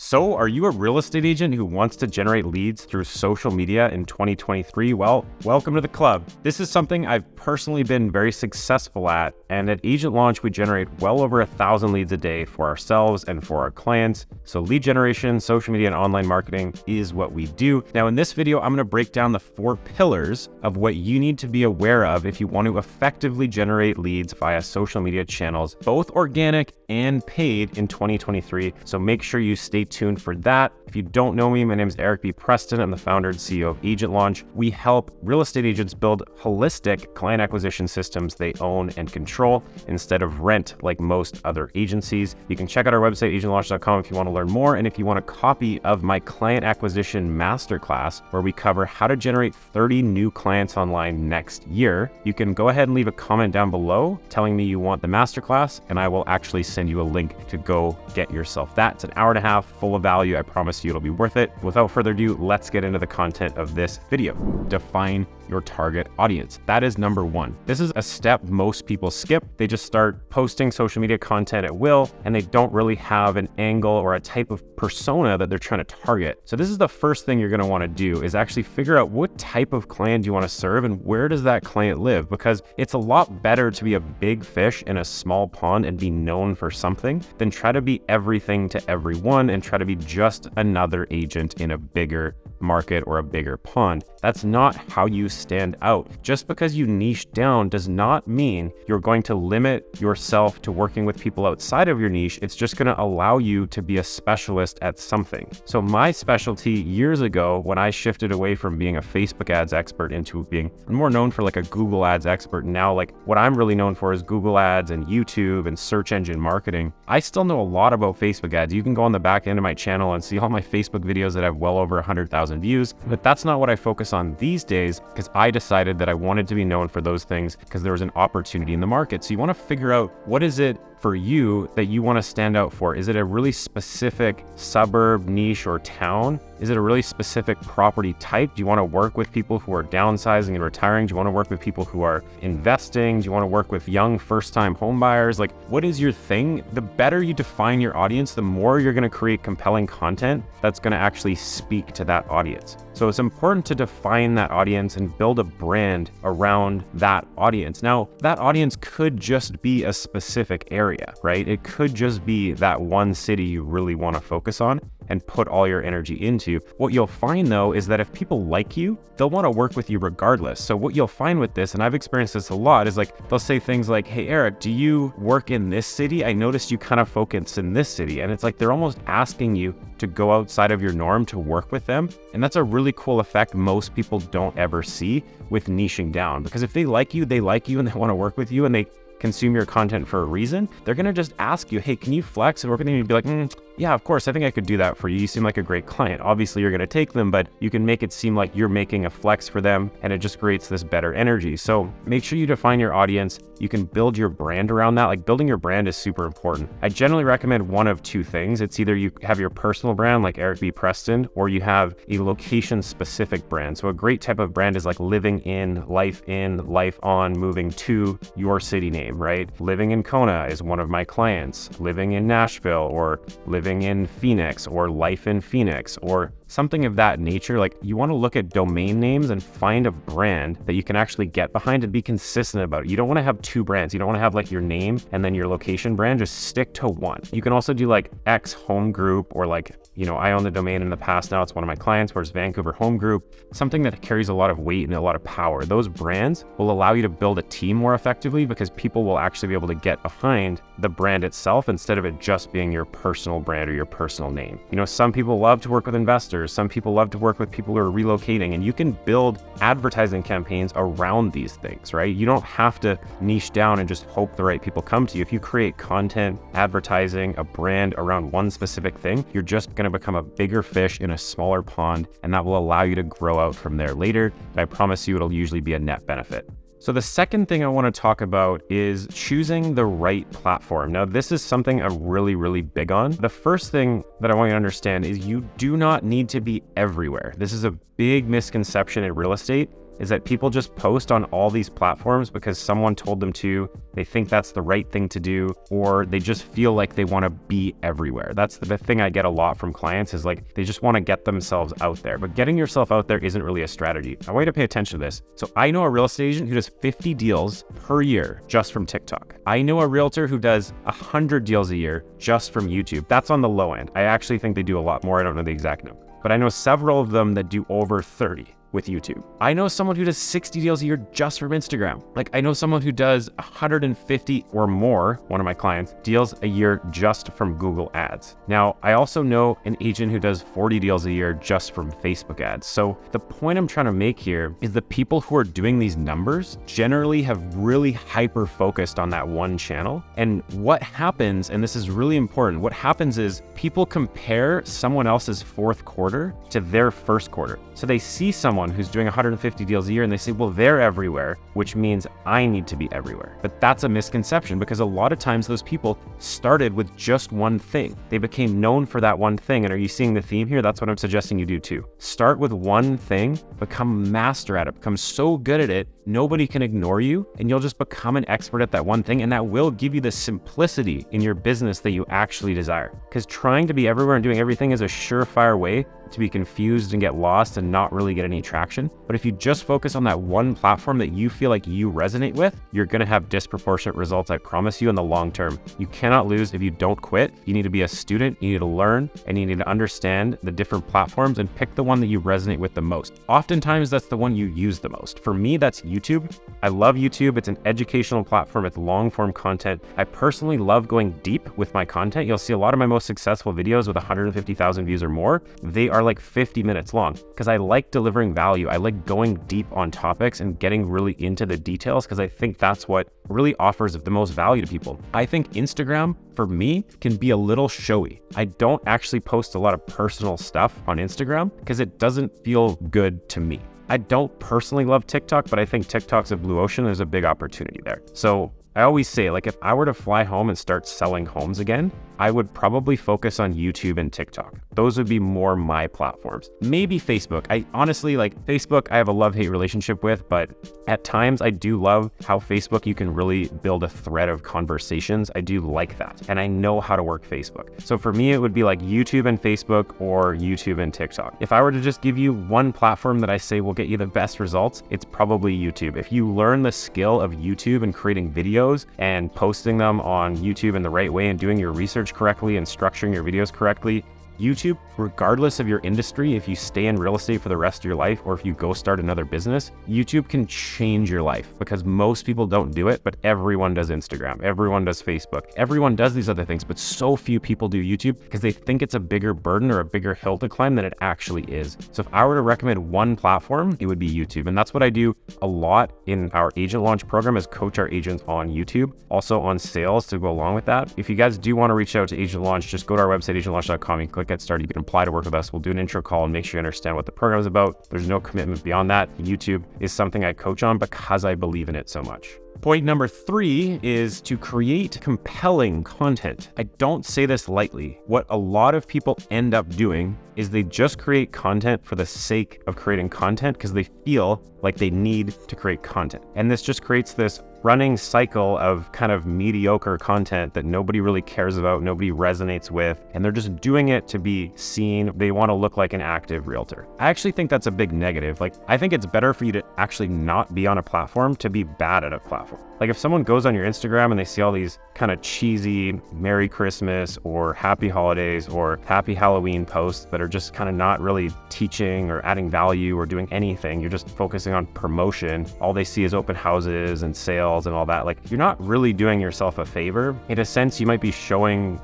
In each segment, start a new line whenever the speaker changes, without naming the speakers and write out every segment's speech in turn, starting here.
So are you a real estate agent who wants to generate leads through social media in 2023? Well, welcome to the club. This is something I've personally been very successful at, and at Agent Launch, we generate well over 1,000 leads a day for ourselves and for our clients. So lead generation, social media, and online marketing is what we do. Now in this video, I'm going to break down the 4 pillars of what you need to be aware of if you want to effectively generate leads via social media channels, both organic and paid in 2023. So make sure you stay tuned for that. If you don't know me, my name is Eric B. Preston. I'm the founder and CEO of Agent Launch. We help real estate agents build holistic client acquisition systems they own and control instead of rent like most other agencies. You can check out our website, agentlaunch.com, if you want to learn more. And if you want a copy of my client acquisition masterclass, where we cover how to generate 30 new clients online next year, you can go ahead and leave a comment down below telling me you want the masterclass, and I will actually send you a link to go get yourself that. It's an hour and a half full of value. I promise you it'll be worth it. Without further ado, let's get into the content of this video. Define your target audience. That is number 1. This is a step most people skip. They just start posting social media content at will, and they don't really have an angle or a type of persona that they're trying to target. So this is the first thing you're going to want to do, is actually figure out what type of client you want to serve and where does that client live, because it's a lot better to be a big fish in a small pond and be known for something than try to be everything to everyone and try to be just another agent in a bigger market or a bigger pond. That's not how you stand out. Just because you niche down does not mean you're going to limit yourself to working with people outside of your niche. It's just going to allow you to be a specialist at something. So my specialty years ago, when I shifted away from being a Facebook ads expert into being more known for like a Google ads expert, now like what I'm really known for is Google ads and YouTube and search engine marketing. I still know a lot about Facebook ads. You can go on the back end of my channel and see all my Facebook videos that have well over 100,000 views, but that's not what I focus on these days, because I decided that I wanted to be known for those things because there was an opportunity in the market. So you want to figure out, what is it for you that you want to stand out for? Is it a really specific suburb, niche, or town? Is it a really specific property type? Do you want to work with people who are downsizing and retiring? Do you want to work with people who are investing? Do you want to work with young first-time home buyers? Like, what is your thing? The better you define your audience, the more you're going to create compelling content that's going to actually speak to that audience. So it's important to define that audience and build a brand around that audience. Now, that audience could just be a specific area, right? It could just be that one city you really want to focus on and put all your energy into. What you'll find though is that if people like you, they'll want to work with you regardless. So what you'll find with this, and I've experienced this a lot, is like they'll say things like, "Hey Eric, do you work in this city? I noticed you kind of focus in this city." And it's like they're almost asking you to go outside of your norm to work with them. And that's a really cool effect most people don't ever see with niching down, because if they like you and they want to work with you and they consume your content for a reason, they're going to just ask you, "Hey, can you flex?" And we're going to be like, "Yeah, of course, I think I could do that for you. You seem like a great client." Obviously, you're going to take them, but you can make it seem like you're making a flex for them, and it just creates this better energy. So make sure you define your audience. You can build your brand around that. Like, building your brand is super important. I generally recommend one of 2 things. It's either you have your personal brand like Eric B. Preston, or you have a location-specific brand. So a great type of brand is like living in, life on, moving to your city name, right? Living in Kona is one of my clients. Living in Nashville, or living in Phoenix, or life in Phoenix, or something of that nature. Like, you want to look at domain names and find a brand that you can actually get behind and be consistent about it. You don't want to have 2 brands. You don't want to have like your name and then your location brand. Just stick to one. You can also do like X Home Group, or like, I own the domain in the past. Now it's one of my clients, where it's Vancouver Home Group, something that carries a lot of weight and a lot of power. Those brands will allow you to build a team more effectively, because people will actually be able to get behind the brand itself instead of it just being your personal brand or your personal name. Some people love to work with investors. Some people love to work with people who are relocating, and you can build advertising campaigns around these things, right? You don't have to niche down and just hope the right people come to you. If you create content, advertising, a brand around one specific thing, you're just going to become a bigger fish in a smaller pond, and that will allow you to grow out from there later. And I promise you, it'll usually be a net benefit. So the second thing I want to talk about is choosing the right platform. Now, this is something I'm really, really big on. The first thing that I want you to understand is you do not need to be everywhere. This is a big misconception in real estate, is that people just post on all these platforms because someone told them to, they think that's the right thing to do, or they just feel like they want to be everywhere. That's the thing I get a lot from clients, is like they just want to get themselves out there. But getting yourself out there isn't really a strategy. I want you to pay attention to this. So I know a real estate agent who does 50 deals per year just from TikTok. I know a realtor who does 100 deals a year just from YouTube. That's on the low end. I actually think they do a lot more. I don't know the exact number, but I know several of them that do over 30 with YouTube. I know someone who does 60 deals a year just from Instagram. Like I know someone who does 150 or more, one of my clients, deals a year just from Google ads. Now, I also know an agent who does 40 deals a year just from Facebook ads. So the point I'm trying to make here is the people who are doing these numbers generally have really hyper focused on that one channel. And what happens, and this is really important, what happens is people compare someone else's fourth quarter to their first quarter. So they see someone who's doing 150 deals a year and they say, well, they're everywhere, which means I need to be everywhere. But that's a misconception, because a lot of times those people started with just one thing. They became known for that one thing. And are you seeing the theme here? That's what I'm suggesting you do too. Start with one thing, become a master at it, become so good at it, nobody can ignore you, and you'll just become an expert at that one thing. And that will give you the simplicity in your business that you actually desire. Because trying to be everywhere and doing everything is a surefire way to be confused and get lost and not really get any traction. But if you just focus on that one platform that you feel like you resonate with, you're going to have disproportionate results, I promise you, in the long term. You cannot lose if you don't quit. You need to be a student, you need to learn, and you need to understand the different platforms and pick the one that you resonate with the most. Oftentimes, that's the one you use the most. For me, that's YouTube. I love YouTube. It's an educational platform. It's long form content. I personally love going deep with my content. You'll see a lot of my most successful videos with 150,000 views or more. They are like 50 minutes long because I like delivering value. I like going deep on topics and getting really into the details because I think that's what really offers the most value to people. I think Instagram, for me, can be a little showy. I don't actually post a lot of personal stuff on Instagram because it doesn't feel good to me. I don't personally love TikTok, but I think TikTok's a blue ocean. There's a big opportunity there. So I always say, like, if I were to fly home and start selling homes again, I would probably focus on YouTube and TikTok. Those would be more my platforms. Maybe Facebook. I honestly, like Facebook, I have a love-hate relationship with, but at times I do love how Facebook, you can really build a thread of conversations. I do like that. And I know how to work Facebook. So for me, it would be like YouTube and Facebook or YouTube and TikTok. If I were to just give you one platform that I say will get you the best results, it's probably YouTube. If you learn the skill of YouTube and creating videos and posting them on YouTube in the right way and doing your research correctly and structuring your videos correctly, YouTube, regardless of your industry, if you stay in real estate for the rest of your life or if you go start another business, YouTube can change your life because most people don't do it, but everyone does Instagram, everyone does Facebook, everyone does these other things, but so few people do YouTube because they think it's a bigger burden or a bigger hill to climb than it actually is. So if I were to recommend one platform, it would be YouTube. And that's what I do a lot in our agent launch program, is coach our agents on YouTube, also on sales to go along with that. If you guys do want to reach out to Agent Launch, just go to our website, agentlaunch.com, and click Get Started. You can apply to work with us. We'll do an intro call and make sure you understand what the program is about. There's no commitment beyond that. YouTube is something I coach on because I believe in it so much. Point number 3 is to create compelling content. I don't say this lightly. What a lot of people end up doing is they just create content for the sake of creating content because they feel like they need to create content. And this just creates this running cycle of kind of mediocre content that nobody really cares about, nobody resonates with, and they're just doing it to be seen. They want to look like an active realtor. I actually think that's a big negative. Like, I think it's better for you to actually not be on a platform to be bad at a platform. Like, if someone goes on your Instagram and they see all these kind of cheesy Merry Christmas or Happy Holidays or Happy Halloween posts that are just kind of not really teaching or adding value or doing anything, you're just focusing on promotion, all they see is open houses and sales and all that, like, you're not really doing yourself a favor. In a sense, you might be showing,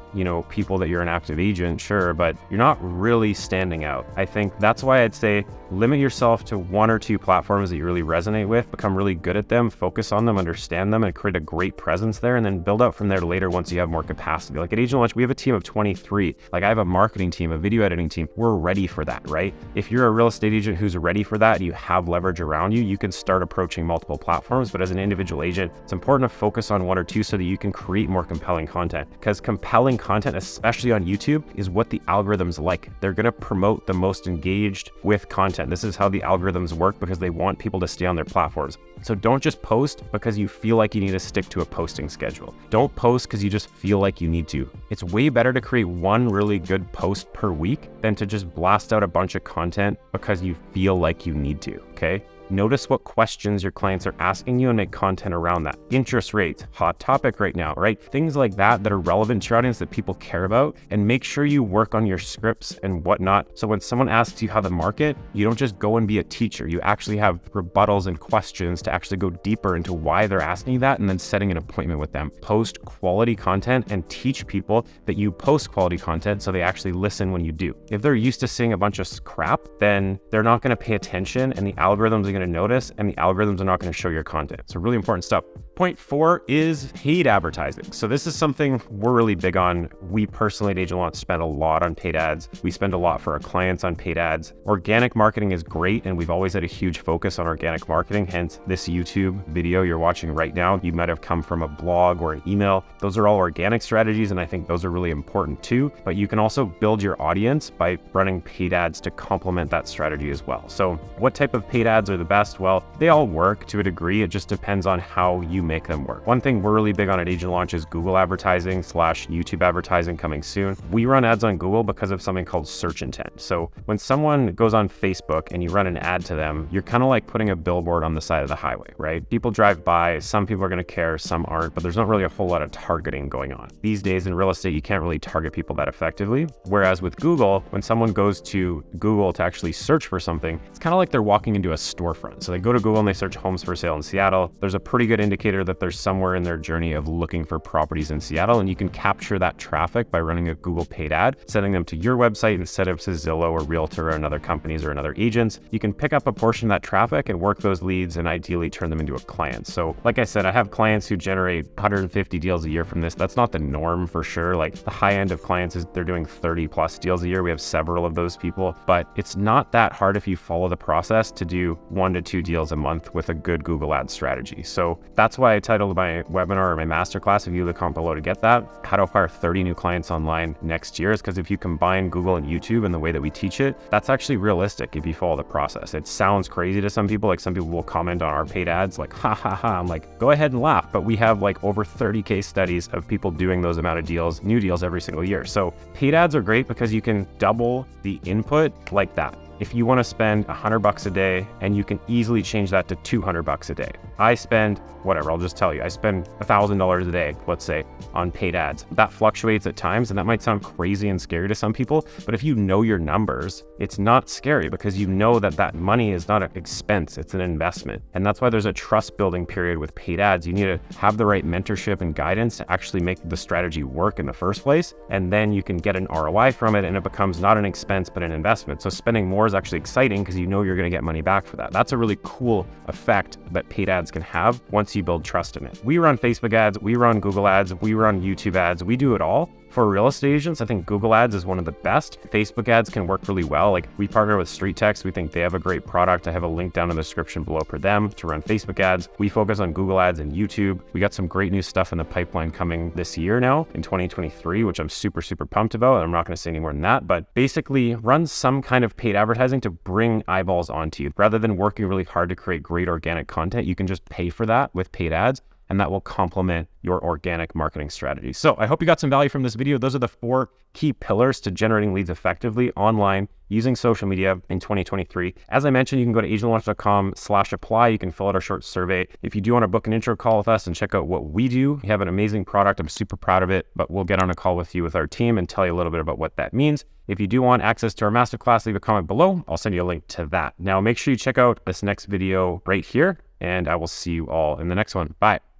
people that you're an active agent, sure, but you're not really standing out. I think that's why I'd say limit yourself to 1 or 2 platforms that you really resonate with, become really good at them, focus on them, understand understand them and create a great presence there, and then build out from there later once you have more capacity. Like at Agent Launch, we have a team of 23. Like I have a marketing team, a video editing team. We're ready for that, right? If you're a real estate agent who's ready for that, you have leverage around you, you can start approaching multiple platforms. But as an individual agent, it's important to focus on one or two so that you can create more compelling content, because compelling content, especially on YouTube, is what the algorithms like. They're going to promote the most engaged with content. This is how the algorithms work, because they want people to stay on their platforms. So don't just post because you feel like you need to stick to a posting schedule. Don't post because you just feel like you need to. It's way better to create one really good post per week than to just blast out a bunch of content because you feel like you need to, okay? Notice what questions your clients are asking you and make content around that. Interest rates, hot topic right now, right? Things like that that are relevant to your audience that people care about, and make sure you work on your scripts and whatnot. So when someone asks you how to market, you don't just go and be a teacher. You actually have rebuttals and questions to actually go deeper into why they're asking you that, and then setting an appointment with them. Post quality content and teach people that you post quality content so they actually listen when you do. If they're used to seeing a bunch of crap, then they're not going to pay attention, and the algorithms are going to notice, and the algorithms are not going to show your content. So really important stuff. Point 4 is paid advertising. So this is something we're really big on. We personally at Agent Launch spend a lot on paid ads. We spend a lot for our clients on paid ads. Organic marketing is great, and we've always had a huge focus on organic marketing. Hence this YouTube video you're watching right now, you might have come from a blog or an email. Those are all organic strategies, and I think those are really important too. But you can also build your audience by running paid ads to complement that strategy as well. So what type of paid ads are the best? Well, they all work to a degree. It just depends on how you make them work. One thing we're really big on at Agent Launch is Google advertising / YouTube advertising coming soon. We run ads on Google because of something called search intent. So when someone goes on Facebook and you run an ad to them, you're kind of like putting a billboard on the side of the highway, right? People drive by, some people are going to care, some aren't, but there's not really a whole lot of targeting going on. These days in real estate, you can't really target people that effectively. Whereas with Google, when someone goes to Google to actually search for something, it's kind of like they're walking into a storefront. So they go to Google and they search homes for sale in Seattle. There's a pretty good indicator that they're somewhere in their journey of looking for properties in Seattle, and you can capture that traffic by running a Google paid ad, sending them to your website instead of to Zillow or Realtor or another companies or another agents. You can pick up a portion of that traffic and work those leads and ideally turn them into a client. So like I said, I have clients who generate 150 deals a year from this. That's not the norm for sure. Like the high end of clients is they're doing 30 plus deals a year. We have several of those people, but it's not that hard if you follow the process to do 1 to 2 deals a month with a good Google ad strategy. So that's why I titled my webinar or my masterclass, if you look down below to get that, how to acquire 30 new clients online next year, is because if you combine Google and YouTube and the way that we teach it, that's actually realistic if you follow the process. It sounds crazy to some people. Like some people will comment on our paid ads like, ha ha ha. I'm like, go ahead and laugh. But we have like over 30 case studies of people doing those amount of deals, new deals every single year. So paid ads are great because you can double the input like that. If you want to spend $100 a day, and you can easily change that to $200 a day. I spend, whatever, I'll just tell you, I spend $1,000 a day, let's say, on paid ads. That fluctuates at times, and that might sound crazy and scary to some people, but if you know your numbers, it's not scary because you know that that money is not an expense, it's an investment. And that's why there's a trust building period with paid ads. You need to have the right mentorship and guidance to actually make the strategy work in the first place, and then you can get an ROI from it, and it becomes not an expense, but an investment. So spending more is actually exciting because you know you're going to get money back for that. That's a really cool effect that paid ads can have once you build trust in it. We run Facebook ads, we run Google ads, we run YouTube ads, we do it all. For real estate agents, I think Google ads is one of the best. Facebook ads can work really well. Like we partner with Street Text. We think they have a great product. I have a link down in the description below for them to run Facebook ads. We focus on Google ads and YouTube. We got some great new stuff in the pipeline coming this year now in 2023, which I'm super, super pumped about. And I'm not going to say any more than that, but basically run some kind of paid advertising to bring eyeballs onto you. Rather than working really hard to create great organic content, you can just pay for that with paid ads, and that will complement your organic marketing strategy. So I hope you got some value from this video. Those are the 4 key pillars to generating leads effectively online using social media in 2023. As I mentioned, you can go to agentlaunch.com/apply. You can fill out our short survey. If you do want to book an intro call with us and check out what we do, we have an amazing product. I'm super proud of it, but we'll get on a call with you with our team and tell you a little bit about what that means. If you do want access to our masterclass, leave a comment below. I'll send you a link to that. Now, make sure you check out this next video right here, and I will see you all in the next one. Bye.